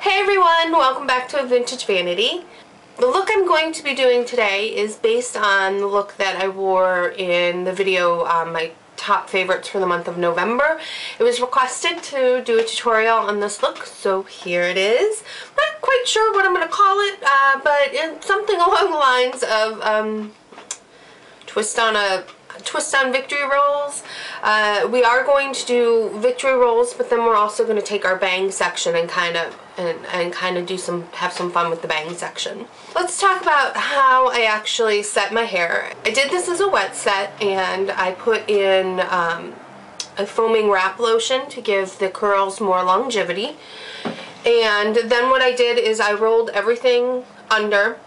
Hey everyone, welcome back to Vintage Vanity. The look I'm going to be doing today is based on the look that I wore in the video my top favorites for the month of November. It was requested to do a tutorial on this look, so here it is. I'm not quite sure what I'm going to call it, but it's something along the lines of twist on victory rolls. We are going to do victory rolls, but then we're also going to take our bang section and kind of have some fun with the bang section. Let's talk about how I actually set my hair. I did this as a wet set, and I put in a foaming wrap lotion to give the curls more longevity. And then what I did is I rolled everything under.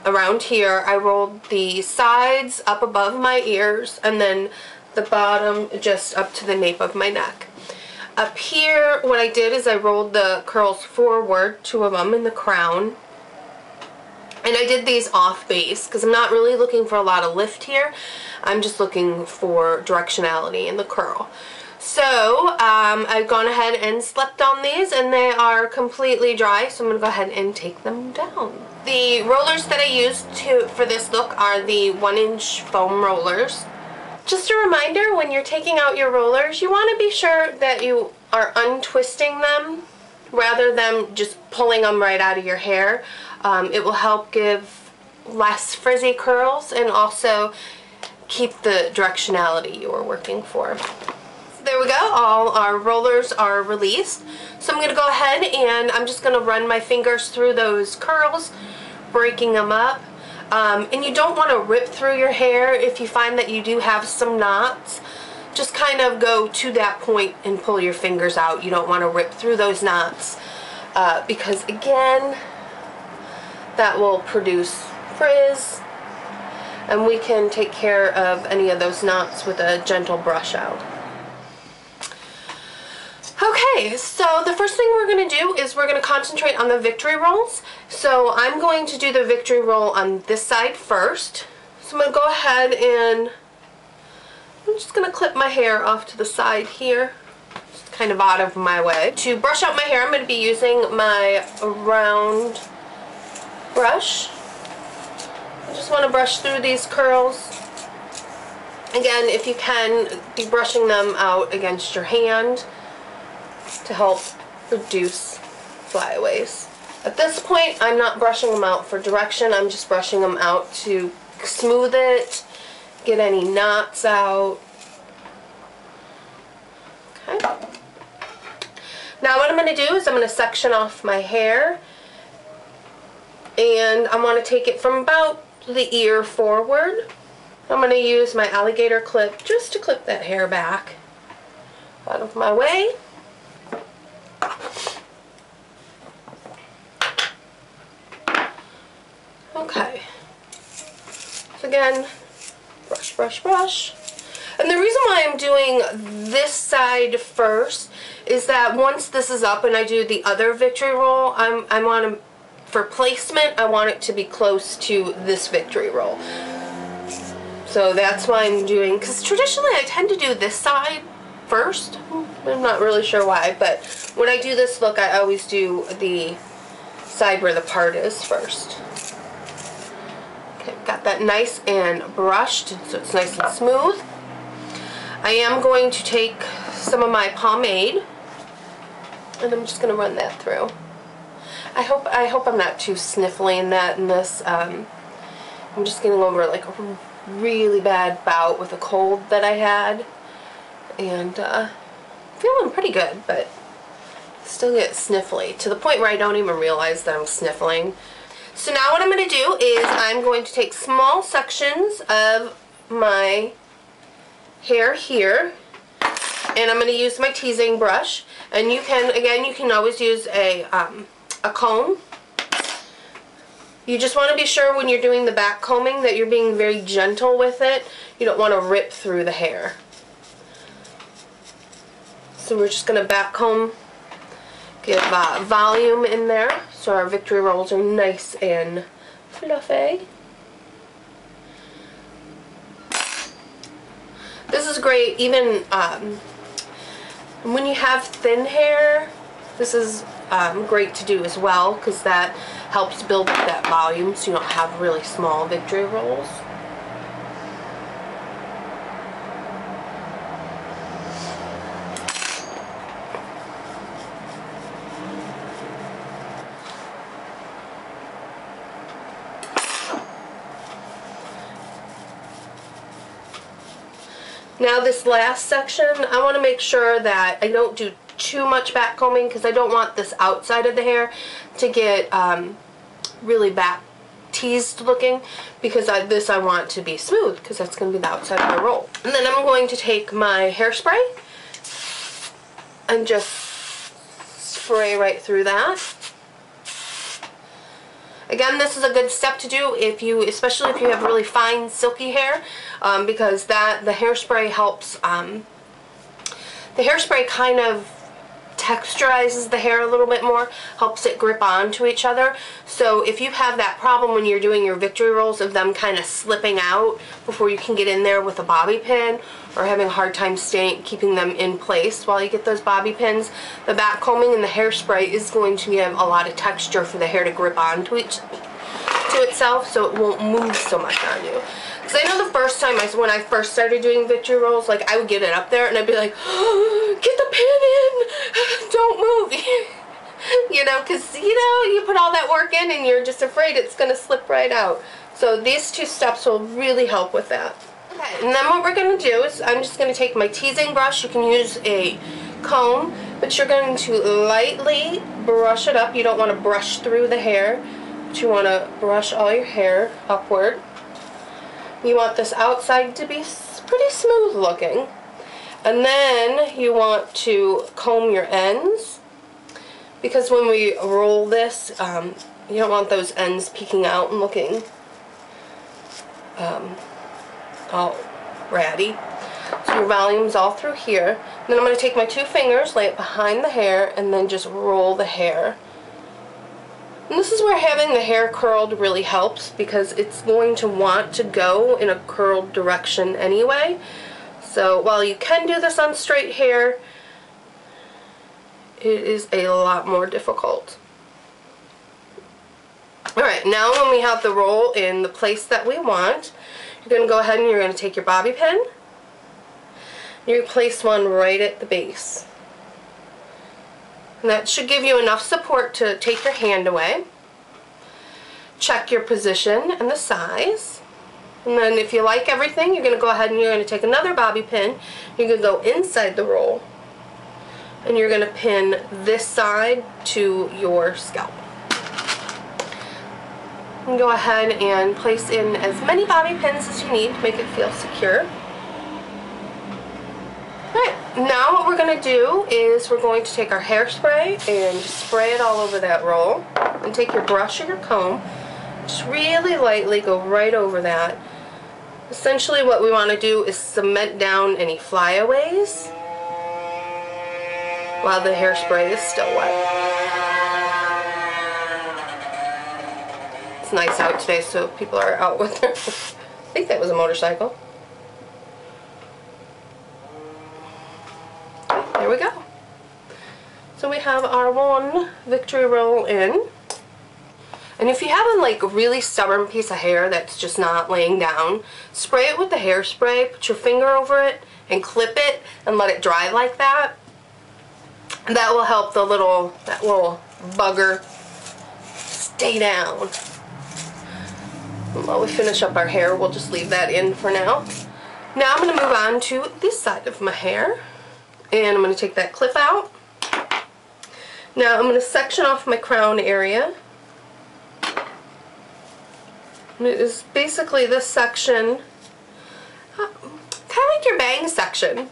Around here, I rolled the sides up above my ears and then the bottom just up to the nape of my neck. Up here, what I did is I rolled the curls forward, two of them in the crown. And I did these off base because I'm not really looking for a lot of lift here. I'm just looking for directionality in the curl. So I've gone ahead and slept on these, and they are completely dry, so I'm going to go ahead and take them down. The rollers that I used for this look are the 1-inch foam rollers. Just a reminder, when you're taking out your rollers, you want to be sure that you are untwisting them rather than just pulling them right out of your hair. It will help give less frizzy curls and also keep the directionality you are working for. There we go, all our rollers are released. So I'm going to go ahead and I'm just going to run my fingers through those curls, breaking them up. And you don't want to rip through your hair if you find that you do have some knots. Just kind of go to that point and pull your fingers out. You don't want to rip through those knots because again, that will produce frizz. And we can take care of any of those knots with a gentle brush out. Okay, so the first thing we're going to do is we're going to concentrate on the victory rolls. So I'm going to do the victory roll on this side first. So I'm going to go ahead and I'm just going to clip my hair off to the side here, just kind of out of my way. To brush out my hair, I'm going to be using my round brush. I just want to brush through these curls. Again, if you can, be brushing them out against your hand to help reduce flyaways. At this point, I'm not brushing them out for direction, I'm just brushing them out to smooth it, get any knots out. Okay. Now what I'm going to do is I'm going to section off my hair, and I want to take it from about the ear forward. I'm going to use my alligator clip just to clip that hair back out of my way. Okay, so again, brush, brush, brush. And the reason why I'm doing this side first is that once this is up and I do the other victory roll, I want to, for placement, I want it to be close to this victory roll. So that's why I'm doing, because traditionally I tend to do this side first. I'm not really sure why, but when I do this look, I always do the side where the part is first. Okay, got that nice and brushed, so it's nice and smooth. I am going to take some of my pomade, and I'm just going to run that through. I hope I'm not too sniffly in this. I'm just getting over like a really bad bout with a cold that I had, and feeling pretty good, but still get sniffly to the point where I don't even realize that I'm sniffling. So now what I'm going to do is I'm going to take small sections of my hair here, and I'm going to use my teasing brush, and you can always use a comb. You just want to be sure when you're doing the back combing that you're being very gentle with it. You don't want to rip through the hair. So we're just going to back comb, give volume in there so our victory rolls are nice and fluffy. This is great even when you have thin hair. This is great to do as well because that helps build up that volume so you don't have really small victory rolls. Now this last section, I want to make sure that I don't do too much back combing because I don't want this outside of the hair to get really back teased looking, because this I want to be smooth because that's going to be the outside of my roll. And then I'm going to take my hairspray and just spray right through that. Again, this is a good step to do if you, especially if you have really fine silky hair, because the hairspray helps. The hairspray kind of texturizes the hair a little bit more, helps it grip onto each other. So if you have that problem when you're doing your victory rolls of them kind of slipping out before you can get in there with a bobby pin, or having a hard time keeping them in place while you get those bobby pins, the back combing and the hairspray is going to give a lot of texture for the hair to grip onto itself, so it won't move so much on you. Because I know the first time when I first started doing victory rolls, like I would get it up there and I'd be like, oh, get the pin in, don't move. You know, because you put all that work in and you're just afraid it's going to slip right out. So these two steps will really help with that. Okay, and then what we're going to do is I'm just going to take my teasing brush. You can use a comb, but you're going to lightly brush it up. You don't want to brush through the hair, but you want to brush all your hair upward. You want this outside to be pretty smooth looking. And then you want to comb your ends, because when we roll this, you don't want those ends peeking out and looking all ratty. So your volume's all through here. Then I'm going to take my two fingers, lay it behind the hair, and then just roll the hair. And this is where having the hair curled really helps, because it's going to want to go in a curled direction anyway. So while you can do this on straight hair, it is a lot more difficult. Alright, now when we have the roll in the place that we want, you're going to go ahead and you're going to take your bobby pin. You place one right at the base. And that should give you enough support to take your hand away. Check your position and the size. And then if you like everything, you're going to go ahead and you're going to take another bobby pin. You're going to go inside the roll. And you're going to pin this side to your scalp. And go ahead and place in as many bobby pins as you need to make it feel secure. Alright, now what we're going to do is we're going to take our hairspray and just spray it all over that roll. And take your brush or your comb, just really lightly go right over that. Essentially what we want to do is cement down any flyaways while the hairspray is still wet. It's nice out today, so people are out with their... I think that was a motorcycle. There we go. So we have our one victory roll in. And if you have a really stubborn piece of hair that's just not laying down, spray it with the hairspray, put your finger over it, and clip it and let it dry like that. And that will help that little bugger stay down. And while we finish up our hair, we'll just leave that in for now. Now I'm going to move on to this side of my hair. And I'm going to take that clip out. Now I'm going to section off my crown area. And it is basically this section, kind of like your bang section.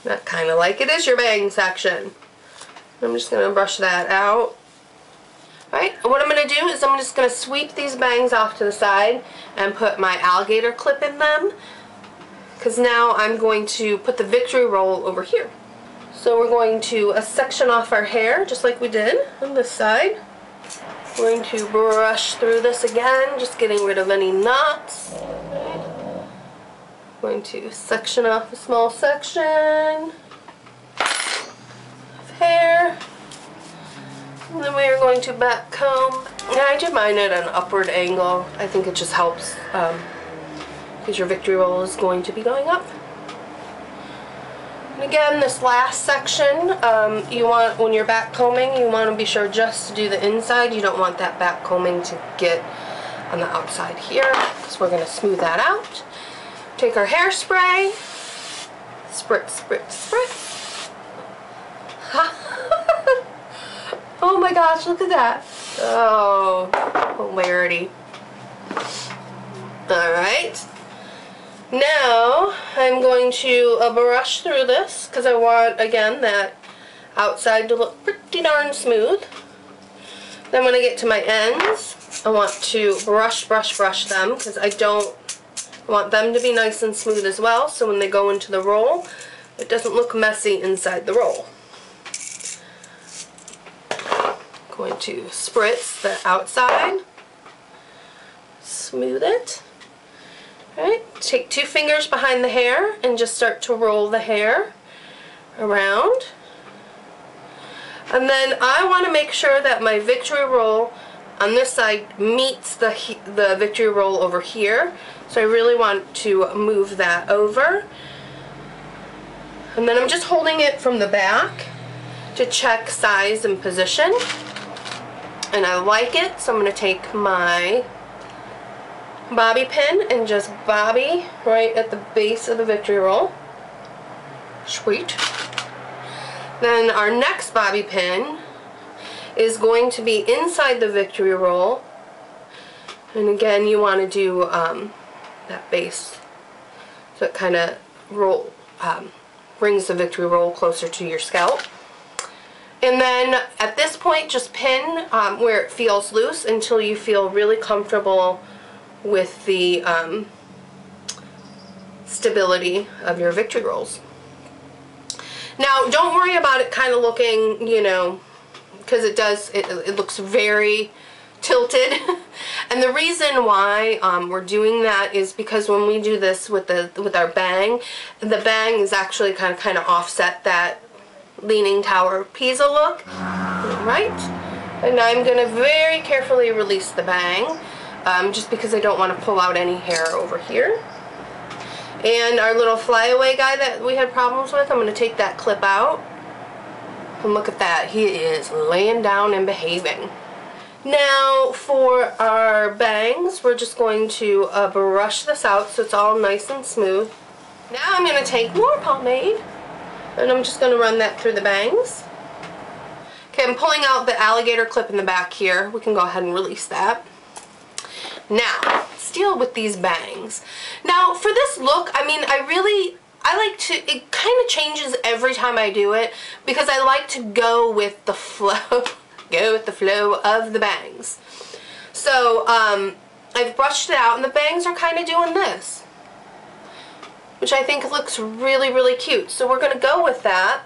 Not kind of like, it is your bang section. I'm just going to brush that out. Alright, what I'm going to do is I'm just going to sweep these bangs off to the side and put my alligator clip in them. Because now I'm going to put the victory roll over here. So we're going to section off our hair just like we did on this side. We're going to brush through this again, just getting rid of any knots. Going to section off a small section of hair. we are going to back comb. And I do mine at an upward angle. I think it just helps because your victory roll is going to be going up. And again, this last section, you want, when you're back combing, you want to be sure just to do the inside. You don't want that back combing to get on the outside here, because we're going to smooth that out. Take our hairspray, spritz, spritz, spritz. Oh my gosh, look at that. Oh, hilarity. Alright. Now, I'm going to brush through this, because I want, again, that outside to look pretty darn smooth. Then when I get to my ends, I want to brush them, because I want them to be nice and smooth as well, so when they go into the roll, it doesn't look messy inside the roll. Going to spritz the outside, smooth it. Alright, take 2 fingers behind the hair and just start to roll the hair around. And then I want to make sure that my victory roll on this side meets the victory roll over here. So I really want to move that over. And then I'm just holding it from the back to check size and position. And I like it, so I'm going to take my bobby pin and just bobby right at the base of the victory roll. Sweet. Then our next bobby pin is going to be inside the victory roll. And again, you want to do that base so it kind of brings the victory roll closer to your scalp. And then at this point, just pin where it feels loose until you feel really comfortable with the stability of your victory rolls. Now, don't worry about it kind of looking, you know, because it looks very tilted. And the reason why we're doing that is because when we do this with our bang, the bang is actually kind of offset that Leaning Tower of Pisa look. Right? And I'm going to very carefully release the bang, just because I don't want to pull out any hair over here. And our little flyaway guy that we had problems with, I'm going to take that clip out. And look at that. He is laying down and behaving. Now for our bangs, we're just going to brush this out so it's all nice and smooth. Now I'm going to take more pomade and I'm just going to run that through the bangs. Okay, I'm pulling out the alligator clip in the back here. We can go ahead and release that. Now, let's deal with these bangs. Now, for this look, I mean, I like to, it kind of changes every time I do it because I like to go with the flow, of the bangs. So, I've brushed it out and the bangs are kind of doing this, which I think looks really, really cute. So we're going to go with that.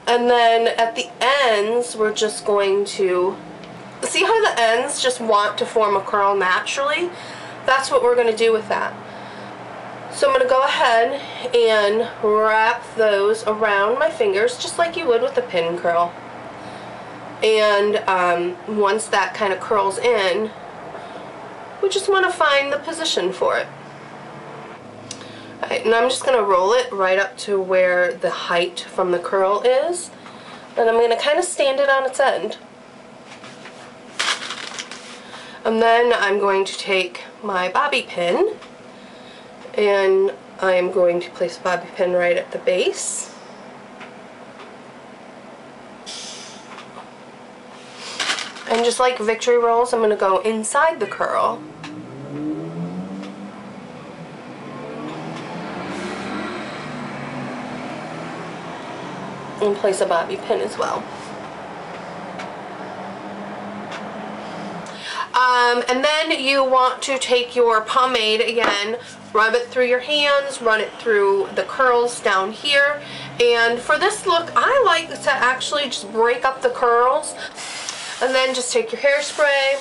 And then at the ends, we're just going to, see how the ends just want to form a curl naturally? That's what we're going to do with that. So I'm going to go ahead and wrap those around my fingers just like you would with a pin curl. And once that kind of curls in, we just want to find the position for it. Alright, and I'm just going to roll it right up to where the height from the curl is. And I'm going to kind of stand it on its end. And then I'm going to take my bobby pin and I am going to place a bobby pin right at the base. And just like victory rolls, I'm going to go inside the curl. And place a bobby pin as well. And then you want to take your pomade again, rub it through your hands, run it through the curls down here. And for this look, I like to actually just break up the curls and then just take your hairspray,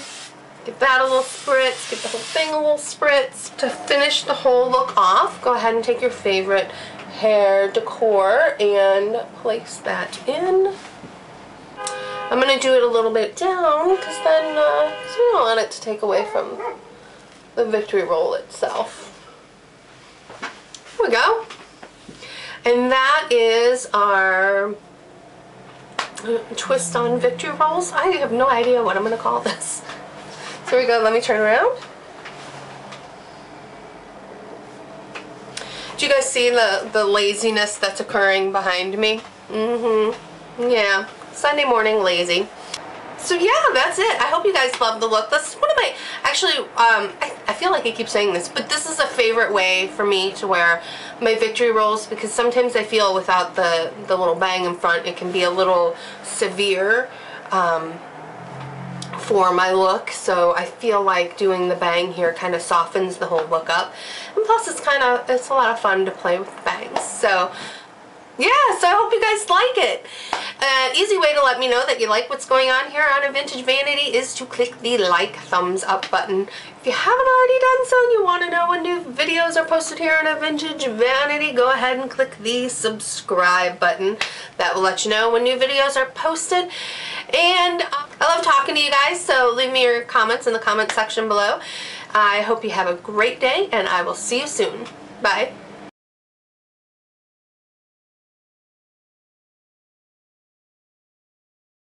give that a little spritz, give the whole thing a little spritz. To finish the whole look off, go ahead and take your favorite hair decor and place that in. I'm going to do it a little bit down because then so we don't want it to take away from the Victory Roll itself. Here we go. And that is our twist on Victory Rolls. I have no idea what I'm going to call this. So here we go. Let me turn around. Do you guys see the laziness that's occurring behind me? Yeah. Sunday morning lazy. So yeah, that's it. I hope you guys love the look. This is one of my, actually, I feel like I keep saying this, but this is a favorite way for me to wear my Victory Rolls, because sometimes I feel without the little bang in front, it can be a little severe for my look. So I feel like doing the bang here kind of softens the whole look up. And plus it's a lot of fun to play with bangs. So yeah, so I hope you guys like it. An easy way to let me know that you like what's going on here on A Vintage Vanity is to click the like, thumbs up button. If you haven't already done so and you want to know when new videos are posted here on A Vintage Vanity, go ahead and click the subscribe button. That will let you know when new videos are posted. And I love talking to you guys, so leave me your comments in the comment section below. I hope you have a great day, and I will see you soon. Bye.